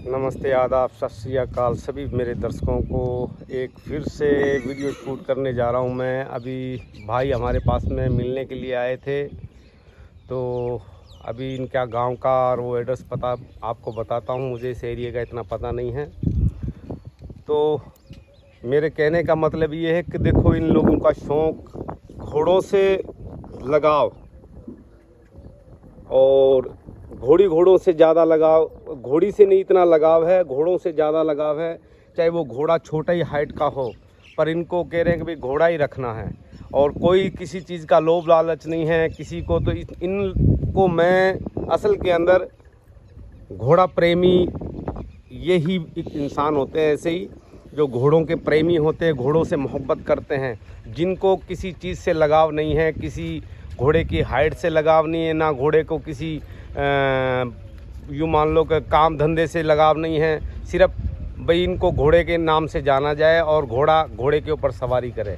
नमस्ते, आदाब, सत श्री अकाल सभी मेरे दर्शकों को। एक फिर से वीडियो शूट करने जा रहा हूं मैं। अभी भाई हमारे पास में मिलने के लिए आए थे, तो अभी इनका गांव का और वो एड्रेस पता आपको बताता हूं। मुझे इस एरिया का इतना पता नहीं है। तो मेरे कहने का मतलब ये है कि देखो, इन लोगों का शौक़ घोड़ों से लगाव और घोड़ों से ज़्यादा लगाव, घोड़ी से नहीं इतना लगाव है, घोड़ों से ज़्यादा लगाव है। चाहे वो घोड़ा छोटा ही हाइट का हो, पर इनको कह रहे हैं कि भाई घोड़ा ही रखना है और कोई किसी चीज़ का लोभ लालच नहीं है किसी को। तो इनको मैं असल के अंदर घोड़ा प्रेमी यही इंसान होते हैं, ऐसे ही जो घोड़ों के प्रेमी होते हैं, घोड़ों से मोहब्बत करते हैं, जिनको किसी चीज़ से लगाव नहीं है, किसी घोड़े की हाइट से लगाव नहीं है, ना घोड़े को किसी यूँ मान लो कि काम धंधे से लगाव नहीं है। सिर्फ भाई इनको घोड़े के नाम से जाना जाए और घोड़े के ऊपर सवारी करे।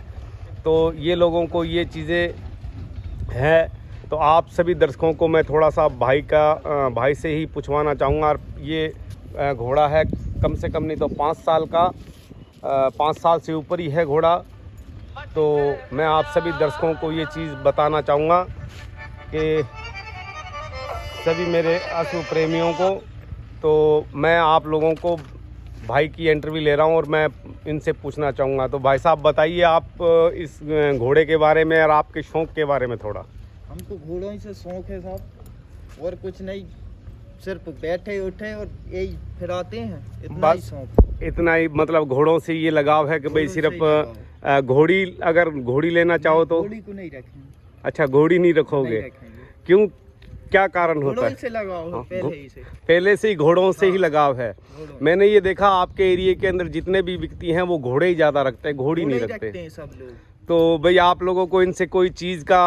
तो ये लोगों को ये चीज़ें हैं। तो आप सभी दर्शकों को मैं थोड़ा सा भाई से ही पूछवाना चाहूँगा। ये घोड़ा है कम से कम नहीं तो 5 साल का, 5 साल से ऊपर ही है घोड़ा। तो मैं आप सभी दर्शकों को ये चीज़ बताना चाहूँगा कि सभी मेरे अश्व प्रेमियों को, तो मैं आप लोगों को भाई की इंटरव्यू ले रहा हूँ और मैं इनसे पूछना चाहूँगा। तो भाई साहब बताइए आप इस घोड़े के बारे में और आपके शौक़ के बारे में थोड़ा। हमको घोड़ों ही से शौक़ है साहब, और कुछ नहीं, सिर्फ बैठे उठे और यही फिराते हैं, इतना ही शौक़। इतना ही मतलब घोड़ों से ये लगाव है कि भाई सिर्फ घोड़ी, अगर घोड़ी लेना चाहो तो घोड़ी को नहीं रखेंगे। अच्छा, घोड़ी नहीं रखोगे? क्यों, क्या कारण होता है? से लगाव है, पहले से ही घोड़ों से ही लगाव है। मैंने ये देखा आपके एरिया के अंदर जितने भी व्यक्ति हैं वो घोड़े ही ज़्यादा रखते हैं, घोड़ी नहीं रखते हैं सब लोग। तो भाई आप लोगों को इनसे कोई चीज़ का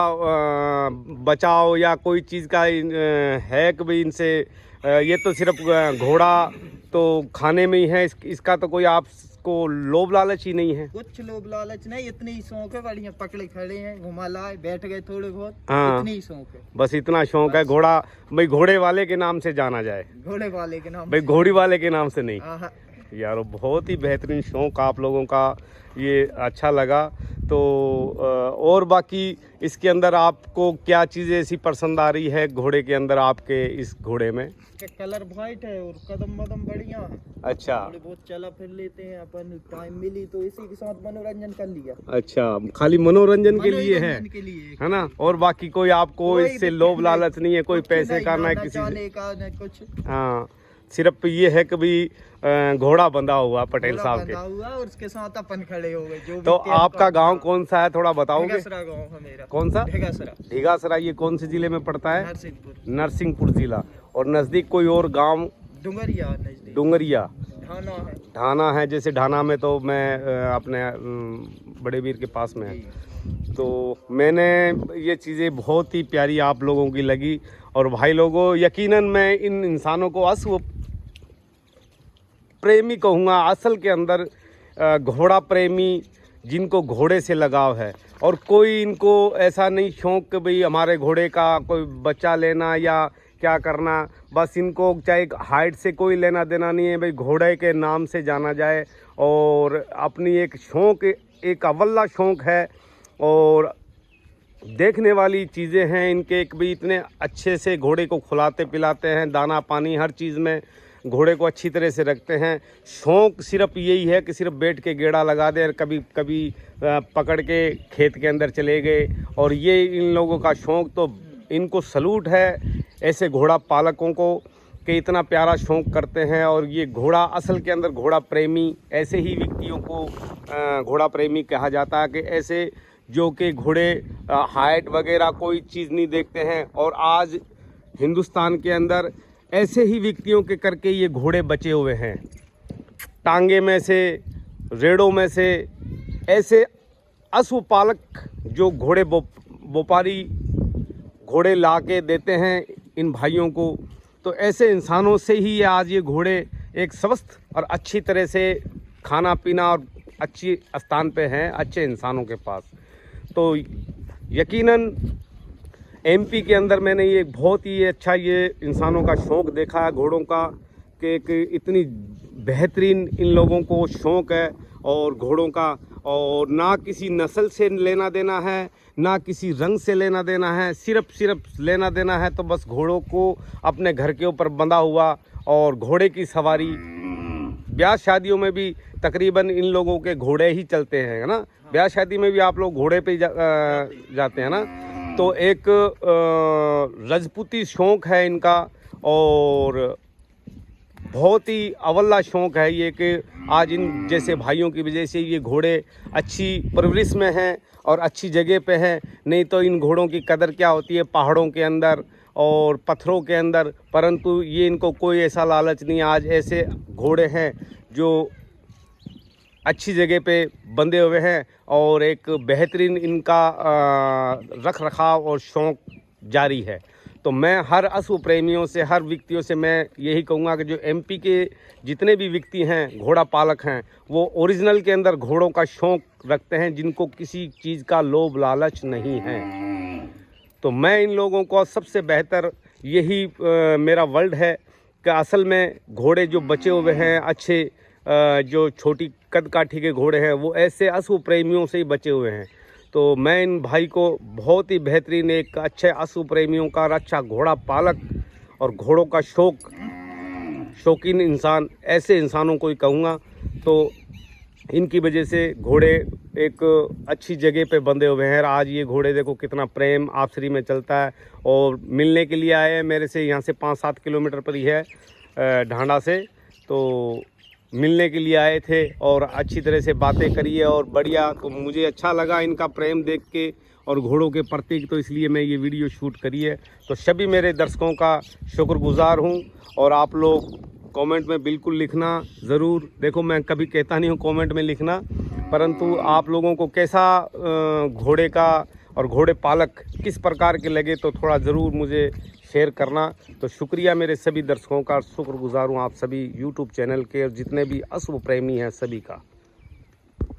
बचाव या कोई चीज़ का है कि भाई इनसे ये तो सिर्फ घोड़ा तो खाने में ही है, इसका तो कोई आपको लोभ लालच ही नहीं है? कुछ लोभ लालच नहीं, इतनी ही शौक है। बढ़िया पकड़े खड़े हैं, घुमा लाए, बैठ गए थोड़े बहुत, इतनी ही शौक है। बस इतना शौक है। घोड़ा भाई घोड़े वाले के नाम से जाना जाए, घोड़े वाले के नाम, भाई घोड़ी वाले के नाम से नहीं। यार बहुत ही बेहतरीन शौक आप लोगों का, ये अच्छा लगा। तो और बाकी इसके अंदर आपको क्या चीज़ें ऐसी पसंद आ रही है घोड़े के अंदर, आपके इस घोड़े में? कलर वाइट है और कदम बढ़िया है। अच्छा, बहुत चला फिर लेते हैं अपन, टाइम मिली तो इसी के साथ मनोरंजन कर लिया। अच्छा, खाली मनोरंजन के लिए है ना? और बाकी कोई आपको इससे लोभ लालच नहीं है, कोई पैसे का ना किसी से कुछ? हाँ, सिर्फ ये है कि भाई घोड़ा बंधा हुआ पटेल साहब के, और उसके साथ अपन खड़े हो गए। तो आपका गांव कौन सा है, थोड़ा बताओगे? गांव है मेरा। कौन सा? ढिगासरा। ये कौन से जिले में पड़ता है? नरसिंहपुर जिला। और नज़दीक कोई और गांव? डुंगरिया, ढाना है। जैसे ढाना में तो मैं अपने बड़े वीर के पास में है। तो मैंने ये चीज़ें बहुत ही प्यारी आप लोगों की लगी। और भाई लोगों, यकीनन मैं इन इंसानों को अश्व प्रेमी कहूँगा, असल के अंदर घोड़ा प्रेमी, जिनको घोड़े से लगाव है। और कोई इनको ऐसा नहीं शौक़ कि भाई हमारे घोड़े का कोई बच्चा लेना या क्या करना, बस इनको चाहे हाइट से कोई लेना देना नहीं है, भाई घोड़े के नाम से जाना जाए। और अपनी एक शौक़, एक अवल्ला शौक़ है। और देखने वाली चीज़ें हैं इनके, एक भी इतने अच्छे से घोड़े को खिलाते पिलाते हैं, दाना पानी हर चीज़ में घोड़े को अच्छी तरह से रखते हैं। शौक़ सिर्फ यही है कि सिर्फ बैठ के गेड़ा लगा दे और कभी कभी पकड़ के खेत के अंदर चले गए। और ये इन लोगों का शौक़, तो इनको सलूट है ऐसे घोड़ा पालकों को कि इतना प्यारा शौक़ करते हैं। और ये घोड़ा असल के अंदर घोड़ा प्रेमी, ऐसे ही व्यक्तियों को घोड़ा प्रेमी कहा जाता है कि ऐसे जो कि घोड़े हाइट वगैरह कोई चीज़ नहीं देखते हैं। और आज हिंदुस्तान के अंदर ऐसे ही व्यक्तियों के करके ये घोड़े बचे हुए हैं। टांगे में से, रेड़ों में से ऐसे अश्व पालक जो घोड़े व्यापारी घोड़े ला के देते हैं इन भाइयों को, तो ऐसे इंसानों से ही आज ये घोड़े एक स्वस्थ और अच्छी तरह से खाना पीना और अच्छी स्थान पे हैं, अच्छे इंसानों के पास। तो यकीनन एमपी के अंदर मैंने ये बहुत ही अच्छा ये इंसानों का शौक़ देखा है घोड़ों का, कि एक इतनी बेहतरीन इन लोगों को शौक़ है और घोड़ों का, और ना किसी नस्ल से लेना देना है, ना किसी रंग से लेना देना है, सिर्फ लेना देना है तो बस घोड़ों को अपने घर के ऊपर बंधा हुआ और घोड़े की सवारी। ब्याह शादियों में भी तकरीबन इन लोगों के घोड़े ही चलते हैं, है ना। ब्याह शादी में भी आप लोग घोड़े पे जाते हैं ना। तो एक राजपूती शौक़ है इनका और बहुत ही अवल्ला शौक़ है ये कि आज इन जैसे भाइयों की वजह से ये घोड़े अच्छी परवरिश में हैं और अच्छी जगह पे हैं। नहीं तो इन घोड़ों की कदर क्या होती है पहाड़ों के अंदर और पत्थरों के अंदर, परंतु ये इनको कोई ऐसा लालच नहीं। आज ऐसे घोड़े हैं जो अच्छी जगह पे बंधे हुए हैं और एक बेहतरीन इनका रख रखाव और शौक़ जारी है। तो मैं हर अश्व प्रेमियों से, हर व्यक्तियों से मैं यही कहूँगा कि जो एमपी के जितने भी व्यक्ति हैं घोड़ा पालक हैं, वो ओरिजिनल के अंदर घोड़ों का शौक़ रखते हैं, जिनको किसी चीज़ का लोभ लालच नहीं है। तो मैं इन लोगों को सबसे बेहतर यही मेरा वर्ड है कि असल में घोड़े जो बचे हुए हैं अच्छे, जो छोटी कद काठी के घोड़े हैं, वो ऐसे अश्व प्रेमियों से ही बचे हुए हैं। तो मैं इन भाई को बहुत ही बेहतरीन एक अच्छे अश्व प्रेमियों का अच्छा घोड़ा पालक और घोड़ों का शौकीन इंसान, ऐसे इंसानों को ही कहूँगा। तो इनकी वजह से घोड़े एक अच्छी जगह पे बंधे हुए हैं। आज ये घोड़े देखो कितना प्रेम आपसरी में चलता है और मिलने के लिए आए हैं मेरे से। यहाँ से 5-7 किलोमीटर पर ही है ढांडा से, तो मिलने के लिए आए थे और अच्छी तरह से बातें करी है और बढ़िया। तो मुझे अच्छा लगा इनका प्रेम देख के और घोड़ों के प्रति, तो इसलिए मैं ये वीडियो शूट करी है। तो सभी मेरे दर्शकों का शुक्रगुजार हूँ और आप लोग कमेंट में बिल्कुल लिखना ज़रूर। देखो मैं कभी कहता नहीं हूँ कमेंट में लिखना, परंतु आप लोगों को कैसा घोड़े का और घोड़े पालक किस प्रकार के लगे तो थोड़ा ज़रूर मुझे शेयर करना। तो शुक्रिया मेरे सभी दर्शकों का, शुक्रगुजार हूँ आप सभी यूट्यूब चैनल के और जितने भी अश्व प्रेमी हैं सभी का।